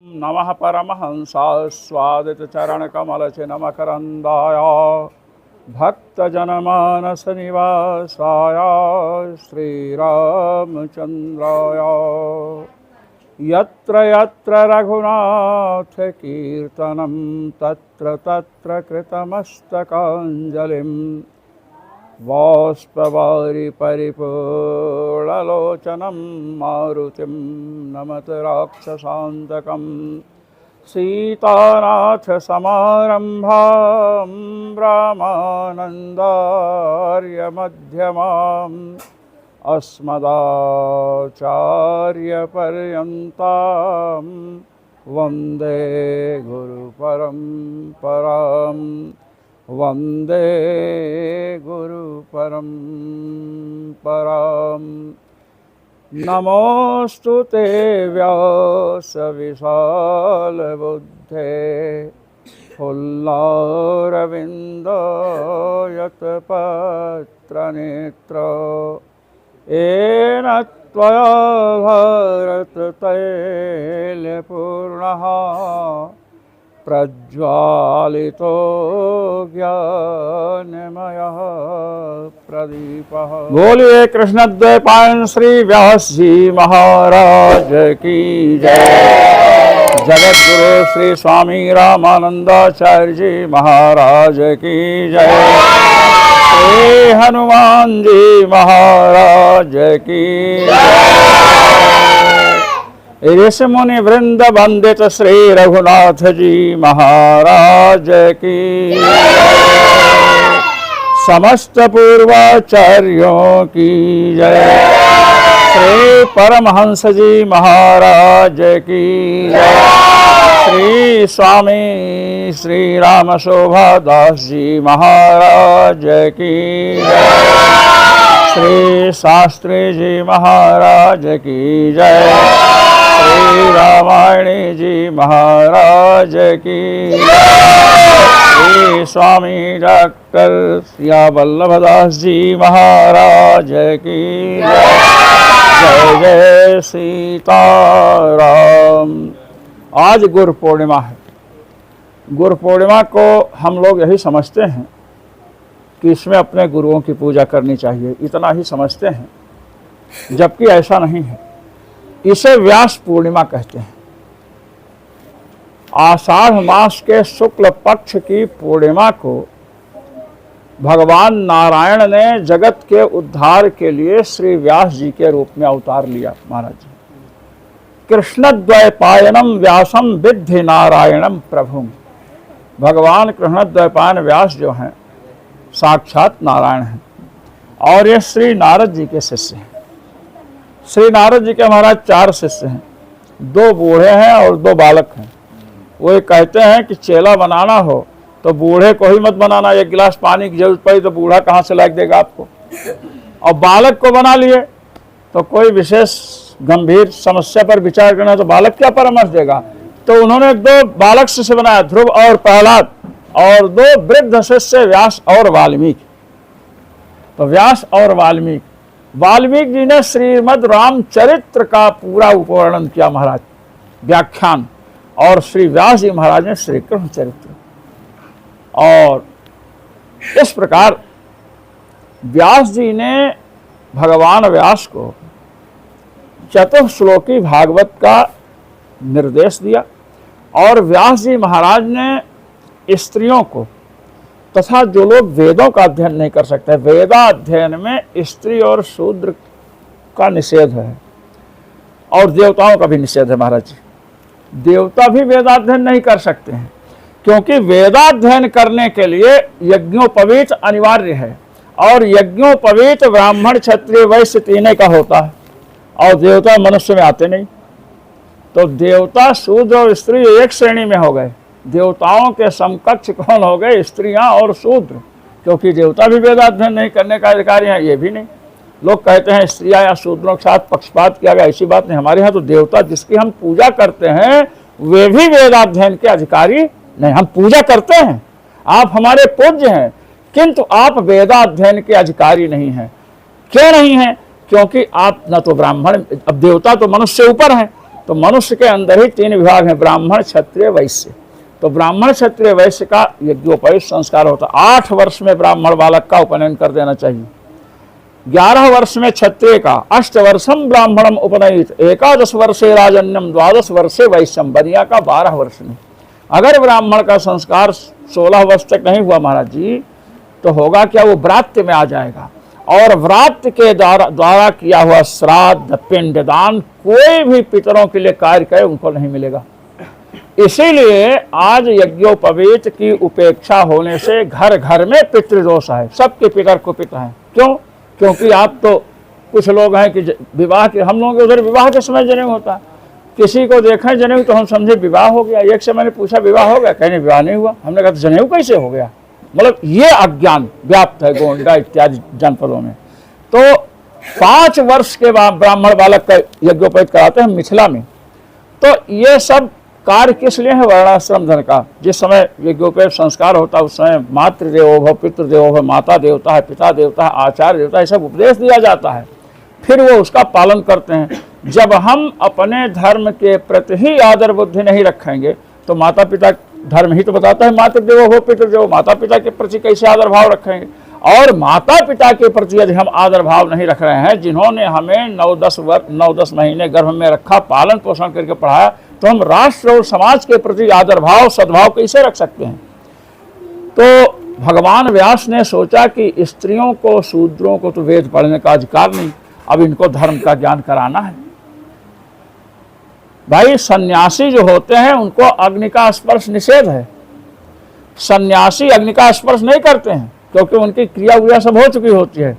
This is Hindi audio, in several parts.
नमः परमहंसास्वादितचरणकमलचिन्मकरन्दाय भक्तजनमानसनिवासाय श्रीरामचन्द्राय यत्र यत्र रघुनाथकीर्तनं तत्र तत्र कृतमस्तकाञ्जलिं बाष्पवारि परिपूर्णलोचनं मारुतिं नमत राक्षसान्तकं सीतानाथसमारम्भां रामानन्दार्यमध्यमाम् अस्मदाचार्यपर्यन्तां वन्दे गुरुपरम्परां वन्दे गुरुपरम्परां नमोऽस्तु ते व्यासविशालबुद्धे फुल्लारविन्दयतपत्रनेत्र येन त्वया भारततैलपूर्णः प्रज्वालितो ज्ञानमयः प्रदीपः। बोलिए कृष्णद्वैपायन श्री व्यास जी महाराज की जय। जगत गुरु श्री स्वामी रामानंदाचार्य जी महाराज की जय। श्री हनुमान जी महाराज की ऋषि मुनि वृंद वंदित श्री रघुनाथ जी महाराज की समस्त पूर्वाचार्यों की जय। श्री परमहंस जी महाराज की जय। श्री स्वामी श्री राम शोभा दास जी महाराज की जय। श्री शास्त्री जी महाराज की जय। श्री रामायणी जी महाराज की जय। श्री स्वामी डॉक्टर सिया वल्लभदास जी महाराज की जय। जय जय सीताराम। आज गुरु पूर्णिमा है। गुरु पूर्णिमा को हम लोग यही समझते हैं कि इसमें अपने गुरुओं की पूजा करनी चाहिए, इतना ही समझते हैं, जबकि ऐसा नहीं है। इसे व्यास पूर्णिमा कहते हैं। आषाढ़ मास के शुक्ल पक्ष की पूर्णिमा को भगवान नारायण ने जगत के उद्धार के लिए श्री व्यास जी के रूप में अवतार लिया। महाराज जी कृष्णद्वैपायनम व्यासम विद्धि नारायणम प्रभुम। भगवान कृष्णद्वैपायन व्यास जो हैं साक्षात नारायण हैं और ये श्री नारद जी के शिष्य हैं। श्री नारद जी के महाराज 4 शिष्य हैं, 2 बूढ़े हैं और 2 बालक हैं। वो कहते हैं कि चेला बनाना हो तो बूढ़े को ही मत बनाना, 1 गिलास पानी की जरूरत पड़ी तो बूढ़ा कहाँ से ला देगा आपको। और बालक को बना लिए तो कोई विशेष गंभीर समस्या पर विचार करना तो बालक क्या परामर्श देगा। तो उन्होंने 2 बालक शिष्य बनाया, ध्रुव और प्रहलाद, और 2 वृद्ध शिष्य व्यास और वाल्मीकि। तो व्यास और वाल्मीकि जी ने श्रीमद् रामचरित्र का पूरा वर्णन किया महाराज, व्याख्यान, और श्री व्यास जी महाराज ने श्री कृष्ण चरित्र। और इस प्रकार व्यास जी ने भगवान व्यास को चतुश्लोकी भागवत का निर्देश दिया। और व्यास जी महाराज ने स्त्रियों को तथा जो लोग वेदों का अध्ययन नहीं कर सकते, वेदाध्ययन में स्त्री और शूद्र का निषेध है और देवताओं का भी निषेध है। महाराज जी देवता भी वेदाध्ययन नहीं कर सकते हैं, क्योंकि वेदाध्ययन करने के लिए यज्ञोपवीत अनिवार्य है और यज्ञोपवीत ब्राह्मण क्षत्रिय वैश्य तीनों का होता है और देवता मनुष्य में आते नहीं। तो देवता शूद्र और स्त्री एक श्रेणी में हो गए। देवताओं के समकक्ष कौन हो गए? स्त्रियां और शूद्र, क्योंकि देवता भी वेदाध्ययन नहीं करने का अधिकारी हैं, ये भी नहीं। लोग कहते हैं स्त्रियां या शूद्रों के साथ पक्षपात किया गया, ऐसी बात नहीं। हमारे यहाँ तो देवता जिसकी हम पूजा करते हैं वे भी वेदाध्ययन के अधिकारी नहीं। हम पूजा करते हैं, आप हमारे पूज्य हैं, किंतु आप वेदाध्ययन के अधिकारी नहीं हैं। क्यों नहीं हैं? क्योंकि आप न तो ब्राह्मण, अब देवता तो मनुष्य से ऊपर हैं, तो मनुष्य के अंदर ही 3 विभाग हैं, ब्राह्मण, क्षत्रिय, वैश्य। तो ब्राह्मण, क्षत्रिय, वैश्य का यज्ञोपवीत संस्कार होता है। 8 वर्ष में ब्राह्मण बालक का उपनयन कर देना चाहिए, 11 वर्ष में क्षत्रिय का, 8 वर्षम ब्राह्मणम उपनयित, 11 वर्षे राजन्यम, 12 वर्षे वैश्यम, बनिया का 12 वर्ष में। अगर ब्राह्मण का संस्कार 16 वर्ष तक नहीं हुआ महाराज जी, तो होगा क्या, वो व्रात्य में आ जाएगा, और व्रात्य के द्वारा किया हुआ श्राद्ध, पिंडदान, कोई भी पितरों के लिए कार्य करे उनको नहीं मिलेगा। इसीलिए आज यज्ञोपवीत की उपेक्षा होने से घर घर में पितृदोष है, सबके पितर कुपित हैं। क्यों? क्योंकि आप तो कुछ लोग हैं कि विवाह के, हम लोगों के उधर विवाह के समय जनेऊ होता, किसी को देखें जनेऊ तो हम समझे विवाह हो गया। एक से मैंने पूछा विवाह हो गया, कहने विवाह नहीं हुआ। हमने कहा जनेऊ कैसे हो गया? मतलब ये अज्ञान व्याप्त है गोंडा इत्यादि जनपदों में। तो 5 वर्ष के बाद ब्राह्मण बालक का यज्ञोपवीत कराते हैं मिथिला में। तो ये सब कार्य किस लिए है? वर्णाश्रम धन का। जिस समय यज्ञोपवीत संस्कार होता है उस समय मातृदेवो भव, पितृदेवो भव, माता देवता है, पिता देवता है, आचार्य देवता है, ये सब उपदेश दिया जाता है, फिर वो उसका पालन करते हैं। जब हम अपने धर्म के प्रति ही आदर बुद्धि नहीं रखेंगे तो माता पिता, धर्म ही तो बताता है मातृदेवो भव पितृदेवो, माता पिता के प्रति कैसे आदर भाव रखेंगे। और माता पिता के प्रति यदि हम आदर भाव नहीं रख रहे हैं, जिन्होंने हमें 9-10 महीने गर्भ में रखा, पालन पोषण करके पढ़ाया, तो हम राष्ट्र और समाज के प्रति आदर भाव सद्भाव कैसे रख सकते हैं? तो भगवान व्यास ने सोचा कि स्त्रियों को, शूद्रों को तो वेद पढ़ने का अधिकार नहीं, अब इनको धर्म का ज्ञान कराना है। भाई सन्यासी जो होते हैं उनको अग्नि का स्पर्श निषेध है। सन्यासी अग्नि का स्पर्श नहीं करते हैं क्योंकि उनकी क्रिया व्रिया सब हो चुकी होती है।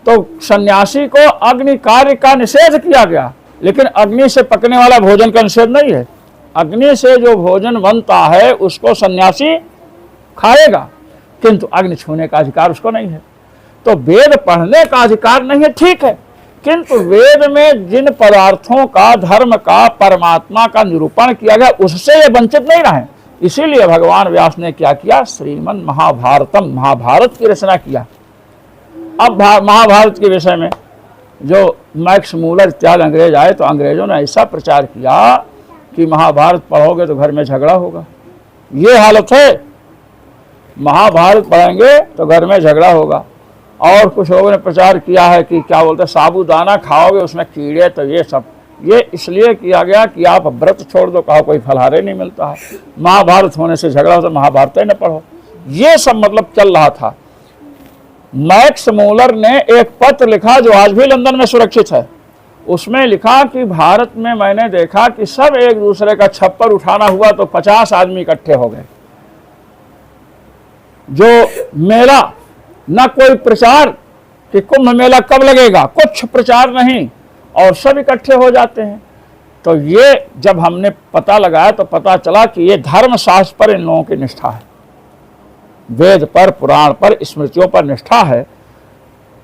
तो सन्यासी को अग्नि कार्य का निषेध किया गया, लेकिन अग्नि से पकने वाला भोजन का निषेध नहीं है। अग्नि से जो भोजन बनता है उसको सन्यासी खाएगा, किंतु अग्नि छूने का अधिकार उसको नहीं है। तो वेद पढ़ने का अधिकार नहीं है, ठीक है, किंतु वेद में जिन पदार्थों का, धर्म का, परमात्मा का निरूपण किया गया उससे ये वंचित नहीं रहे। इसीलिए भगवान व्यास ने क्या किया? श्रीमन महाभारतम, महाभारत की रचना किया। अब महाभारत के विषय में जो मैक्स मूलर इत्यादि अंग्रेज आए तो अंग्रेजों ने ऐसा प्रचार किया कि महाभारत पढ़ोगे तो घर में झगड़ा होगा। ये हालत है, महाभारत पढ़ेंगे तो घर में झगड़ा होगा। और कुछ लोगों ने प्रचार किया है कि क्या बोलते हैं, साबूदाना खाओगे उसमें कीड़े, तो ये सब ये इसलिए किया गया कि आप व्रत छोड़ दो, कहा कोई फलहारे नहीं मिलता है, महाभारत होने से झगड़ा हो तो महाभारत ही न पढ़ो। ये सब मतलब चल रहा था। मैक्स मूलर ने एक पत्र लिखा जो आज भी लंदन में सुरक्षित है। उसमें लिखा कि भारत में मैंने देखा कि सब एक दूसरे का छप्पर उठाना हुआ तो 50 आदमी इकट्ठे हो गए। जो मेला, न कोई प्रचार कि कुंभ मेला कब लगेगा, कुछ प्रचार नहीं, और सब इकट्ठे हो जाते हैं। तो ये जब हमने पता लगाया तो पता चला कि ये धर्मशास्त्र पर इन लोगों की निष्ठा है, वेद पर, पुराण पर, स्मृतियों पर निष्ठा है।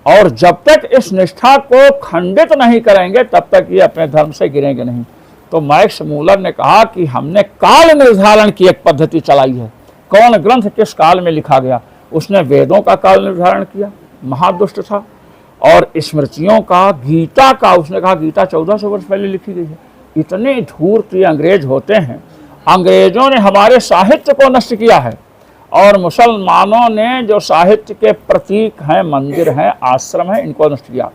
और जब तक इस निष्ठा को खंडित नहीं करेंगे तब तक ये अपने धर्म से गिरेंगे नहीं। तो मैक्स मूलर ने कहा कि हमने काल निर्धारण की एक पद्धति चलाई है। कौन ग्रंथ किस काल में लिखा गया, उसने वेदों का काल निर्धारण किया, महादुष्ट था, और स्मृतियों का, गीता का, उसने कहा गीता 1400 वर्ष पहले लिखी गई है। इतने धूर्त ये अंग्रेज होते हैं। अंग्रेजों ने हमारे साहित्य को नष्ट किया है, और मुसलमानों ने जो साहित्य के प्रतीक हैं, मंदिर हैं, आश्रम हैं, इनको नष्ट किया।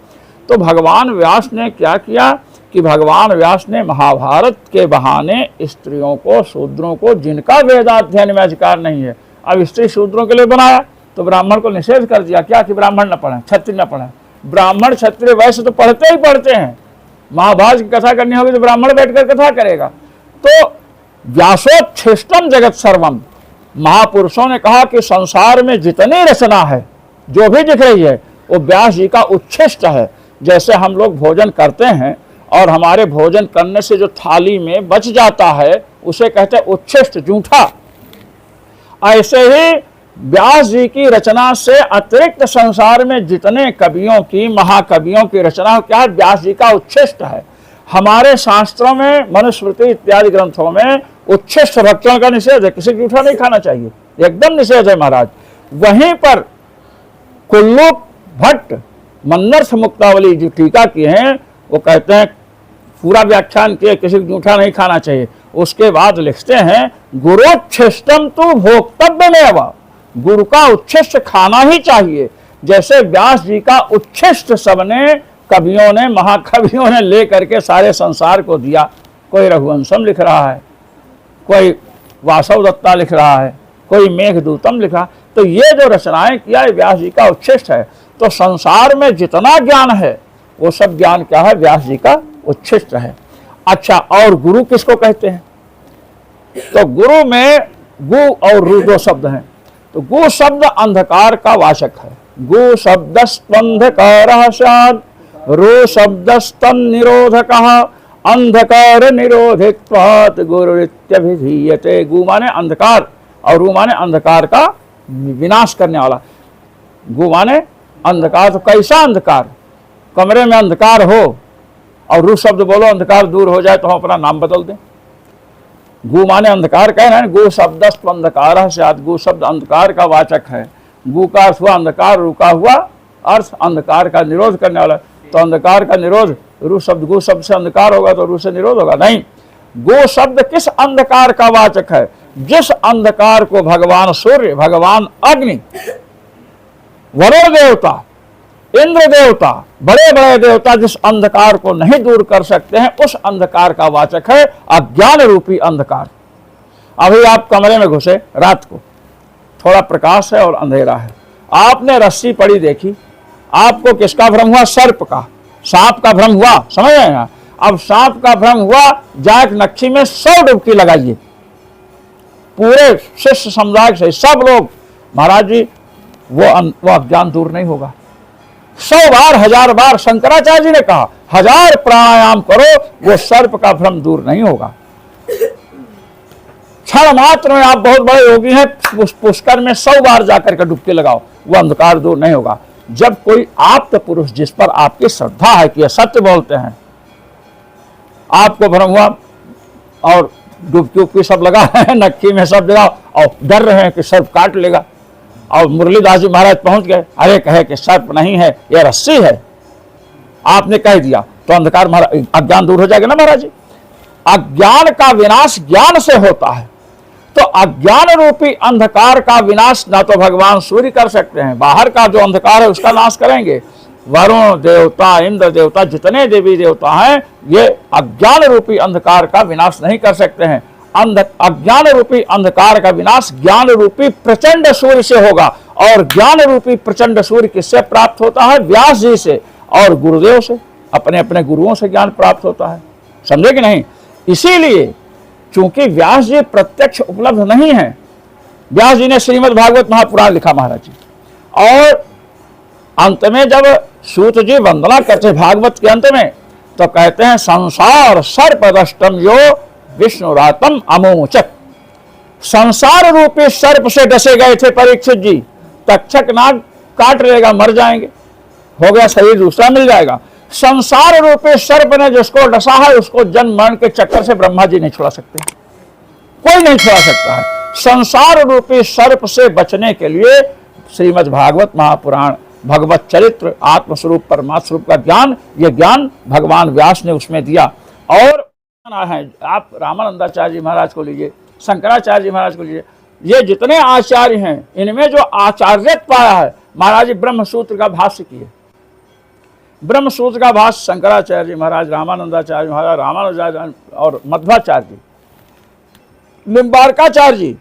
तो भगवान व्यास ने क्या किया कि भगवान व्यास ने महाभारत के बहाने स्त्रियों को, शूद्रों को, जिनका वेदाध्ययन में अधिकार नहीं है, अब स्त्री शूद्रों के लिए बनाया, तो ब्राह्मण को निषेध कर दिया। क्या कि ब्राह्मण न पढ़ें, क्षत्रिय न पढ़ें। ब्राह्मण क्षत्रिय वैसे तो पढ़ते ही पढ़ते हैं, महाभारत की कथा करनी होगी तो ब्राह्मण बैठकर कथा करेगा। तो व्यासोच्छिष्टम जगत सर्वम, महापुरुषों ने कहा कि संसार में जितनी रचना है, जो भी दिख रही है, वो व्यास जी का उच्छिष्ट है। जैसे हम लोग भोजन करते हैं और हमारे भोजन करने से जो थाली में बच जाता है उसे कहते हैं उच्छिष्ट, जूठा। ऐसे ही व्यास जी की रचना से अतिरिक्त संसार में जितने कवियों की, महाकवियों की रचना क्या है, व्यास जी का उच्छिष्ट है। हमारे शास्त्रों में, मनुस्मृति इत्यादि ग्रंथों में उच्छिष्ट भक्षण का निषेध है, किसी जूठा नहीं खाना चाहिए, एकदम निषेध है महाराज। वहीं पर कुल्लू भट्ट मन्नर्थ मुक्तावली जो टीका किए हैं, वो कहते हैं पूरा व्याख्यान किए, किसी को जूठा नहीं खाना चाहिए। उसके बाद लिखते हैं गुरोच्छिष्टम तो भोक्तव्य में, अब गुरु का उच्छिष्ट खाना ही चाहिए। जैसे व्यास जी का उच्छिष्ट सबने कवियों ने, महाकवियों ने ले करके सारे संसार को दिया। कोई रघुवंशम लिख रहा है, कोई वासव दत्ता लिख रहा है, कोई मेघदूतम लिख रहा है। तो ये जो रचनाएं किया है व्यास जी का उच्छिष्ट है। तो संसार में जितना ज्ञान है वो सब ज्ञान क्या है? व्यास जी का उच्छिष्ट है। अच्छा, और गुरु किसको कहते हैं? तो गुरु में गु और रु दो शब्द हैं। तो गु शब्द अंधकार का वाचक है। गु शब्द स्पंधकार स्यात्, रु शब्द स्तन निरोधक, अंधकार निरोधित्वात् गुरुरित्यभिधीयते। गु माने अंधकार और रु माने अंधकार का विनाश करने वाला। गु माने अंधकार, तो कैसा अंधकार? कमरे में अंधकार हो और रु शब्द बोलो अंधकार दूर हो जाए तो हम अपना नाम बदल दें। गु माने अंधकार कह रहे हैं। गु शब्द अंधकार स्यात्, गु शब्द अंधकार का वाचक है। गु का अर्थ हुआ अंधकार, रु का हुआ अर्थ अंधकार का निरोध करने वाला। तो अंधकार का निरोध, रु शब्द, गु शब्द से अंधकार होगा तो रु से निरोध होगा? नहीं। गु शब्द किस अंधकार का वाचक है? जिस अंधकार को भगवान सूर्य, भगवान अग्नि, वरुण देवता, इंद्र देवता, बड़े बड़े देवता जिस अंधकार को नहीं दूर कर सकते हैं, उस अंधकार का वाचक है अज्ञान रूपी अंधकार। अभी आप कमरे में घुसे रात को, थोड़ा प्रकाश है और अंधेरा है, आपने रस्सी पड़ी देखी, आपको किसका भ्रम हुआ? सर्प का, सांप का भ्रम हुआ। समझ रहे हैं? अब सांप का भ्रम हुआ, जाक नक्शी में 100 डुबकी लगाइए, पूरे शिष्य समुदाय से सब लोग, महाराज जी वो अज्ञान दूर नहीं होगा। 100 बार 1000 बार शंकराचार्य जी ने कहा 1000 प्राणायाम करो, वो सर्प का भ्रम दूर नहीं होगा। क्षण मात्र में, आप बहुत बड़े योगी हैं, पुष्कर में 100 बार जाकर के डुबकी लगाओ, वो अंधकार दूर नहीं होगा। जब कोई आप्त पुरुष जिस पर आपकी श्रद्धा है कि ये सत्य बोलते हैं, आपको भ्रम हुआ और डुबकी उबकी सब लगा है नक्की में सब जगह, और डर रहे हैं कि सर्प काट लेगा, और मुरलीदास जी महाराज पहुंच गए, अरे कहे कि सर्प नहीं है, यह रस्सी है, आपने कह दिया, तो अंधकार महाराज, अज्ञान दूर हो जाएगा ना महाराज जी। अज्ञान का विनाश ज्ञान से होता है। तो अज्ञान रूपी अंधकार का विनाश ना तो भगवान सूर्य कर सकते हैं, बाहर का जो अंधकार है उसका नाश करेंगे। वरुण देवता, इंद्र देवता, जितने देवी देवता हैं, ये अज्ञान रूपी अंधकार का विनाश नहीं कर सकते हैं। अज्ञान रूपी अंधकार का विनाश ज्ञान रूपी प्रचंड सूर्य से होगा। और ज्ञान रूपी प्रचंड सूर्य किससे प्राप्त होता है? व्यास जी से और गुरुदेव से, अपने अपने गुरुओं से ज्ञान प्राप्त होता है। समझे कि नहीं? इसीलिए चूंकि व्यास जी प्रत्यक्ष उपलब्ध नहीं है, व्यास जी ने श्रीमद् भागवत महापुराण लिखा महाराज जी, और अंत में जब सूत जी वंदना करते भागवत के अंत में, तो कहते हैं संसार सर्पदष्टम यो विष्णुरातम अमोचक। संसार रूपी सर्प से डसे गए थे परीक्षित जी, तक्षक नाग काट लेगा, मर जाएंगे, हो गया शरीर दूसरा मिल जाएगा। संसार रूपी सर्प ने जिसको डसा है, उसको जन्म मरण के चक्कर से ब्रह्मा जी नहीं छुड़ा सकते, कोई नहीं छुड़ा सकता है। संसार रूपी सर्प से बचने के लिए श्रीमद् भागवत महापुराण, भगवत चरित्र, आत्मस्वरूप परमात्म स्वरूप का ज्ञान, ये ज्ञान भगवान व्यास ने उसमें दिया। और है, आप रामानंदाचार्य जी महाराज को लीजिए, शंकराचार्य जी महाराज को लीजिए, ये जितने आचार्य हैं, इनमें जो आचार्यत्व पाया है, महाराज जी ब्रह्म सूत्र का भाष्य किए। ब्रह्म सूत्र का भाष्य शंकराचार्य जी महाराज, रामानंदाचार्य महाराज, रामानुजाचार्य और मध्वाचार्य जी, निम्बारकाचार्य जी,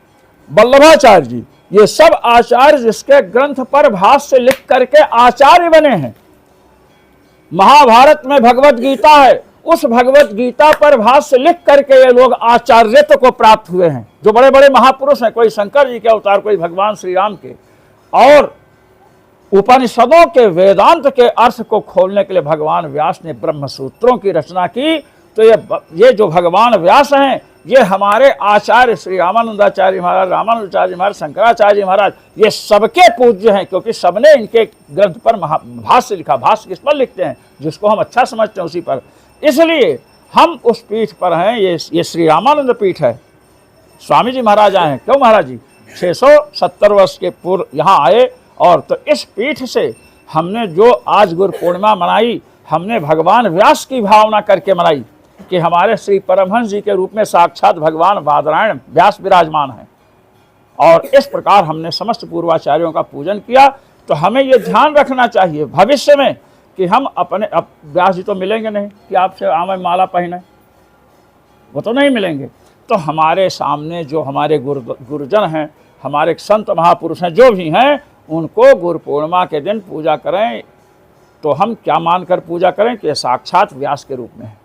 वल्लभाचार्य जी, ये सब आचार्य जिसके ग्रंथ पर भाष्य लिख करके आचार्य बने हैं। महाभारत में भगवत गीता है, उस भगवत गीता पर भाष्य लिख करके ये लोग आचार्यत्व को प्राप्त हुए हैं। जो बड़े बड़े महापुरुष हैं, कोई शंकर जी के अवतार, कोई भगवान श्री राम के, और उपनिषदों के वेदांत के अर्थ को खोलने के लिए भगवान व्यास ने ब्रह्म सूत्रों की रचना की। तो ये जो भगवान व्यास हैं, ये हमारे आचार्य श्री रामानंदाचार्य महाराज, रामानुजाचार्य महाराज, शंकराचार्य महाराज, ये सबके पूज्य हैं, क्योंकि सबने इनके ग्रंथ पर भाष्य लिखा। भाष्य किस पर लिखते हैं? जिसको हम अच्छा समझते हैं उसी पर। इसलिए हम उस पीठ पर हैं। ये श्री रामानंद पीठ है। स्वामी जी महाराज आए हैं, क्यों महाराज जी 670 वर्ष के पूर्व यहाँ आए, और तो इस पीठ से हमने जो आज गुरु पूर्णिमा मनाई, हमने भगवान व्यास की भावना करके मनाई। कि हमारे श्री परमहंस जी के रूप में साक्षात भगवान बादरायण व्यास विराजमान हैं। और इस प्रकार हमने समस्त पूर्वाचार्यों का पूजन किया। तो हमें ये ध्यान रखना चाहिए भविष्य में कि हम अपने, अब व्यास जी तो मिलेंगे नहीं कि आपसे आम माला पहने, वो तो नहीं मिलेंगे। तो हमारे सामने जो हमारे गुरुजन हैं, हमारे संत महापुरुष हैं, जो भी हैं, उनको गुरु पूर्णिमा के दिन पूजा करें। तो हम क्या मानकर पूजा करें कि साक्षात व्यास के रूप में है,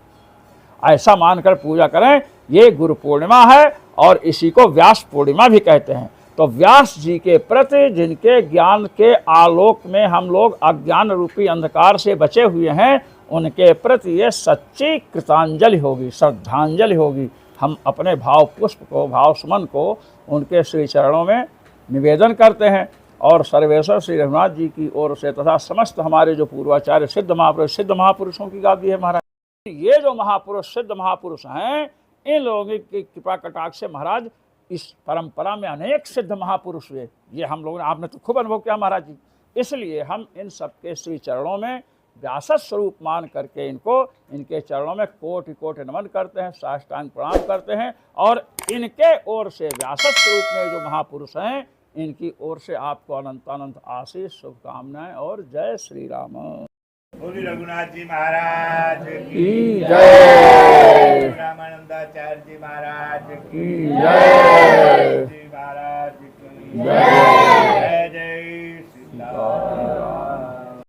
ऐसा मानकर पूजा करें। ये गुरु पूर्णिमा है और इसी को व्यास पूर्णिमा भी कहते हैं। तो व्यास जी के प्रति जिनके ज्ञान के आलोक में हम लोग अज्ञान रूपी अंधकार से बचे हुए हैं, उनके प्रति ये सच्ची कृतांजलि होगी, श्रद्धांजलि होगी। हम अपने भाव पुष्प को, भाव सुमन को उनके श्री चरणों में निवेदन करते हैं। और सर्वेश्वर श्री रघुनाथ जी की ओर से तथा समस्त हमारे जो पूर्वाचार्य सिद्ध महापुरुषों की गादी है महाराज। ये जो महापुरुष, सिद्ध महापुरुष हैं, इन लोगों की कृपा कटाक्ष से महाराज इस परंपरा में अनेक सिद्ध महापुरुष हुए। ये हम लोगों ने, आपने तो खूब अनुभव किया महाराज जी। इसलिए हम इन सबके श्री चरणों में व्यास स्वरूप मान करके इनके चरणों में कोटि कोटि नमन करते हैं, साष्टांग प्रणाम करते हैं। और इनके ओर से व्यास स्वरूप में जो महापुरुष हैं, इनकी ओर से आपको अनंत अनंत आशीष, शुभकामनाएं और जय श्री राम। बोली रघुनाथ जी महाराज की जय, रामानंदाचार्य जी महाराज की जय, जी महाराज की जय।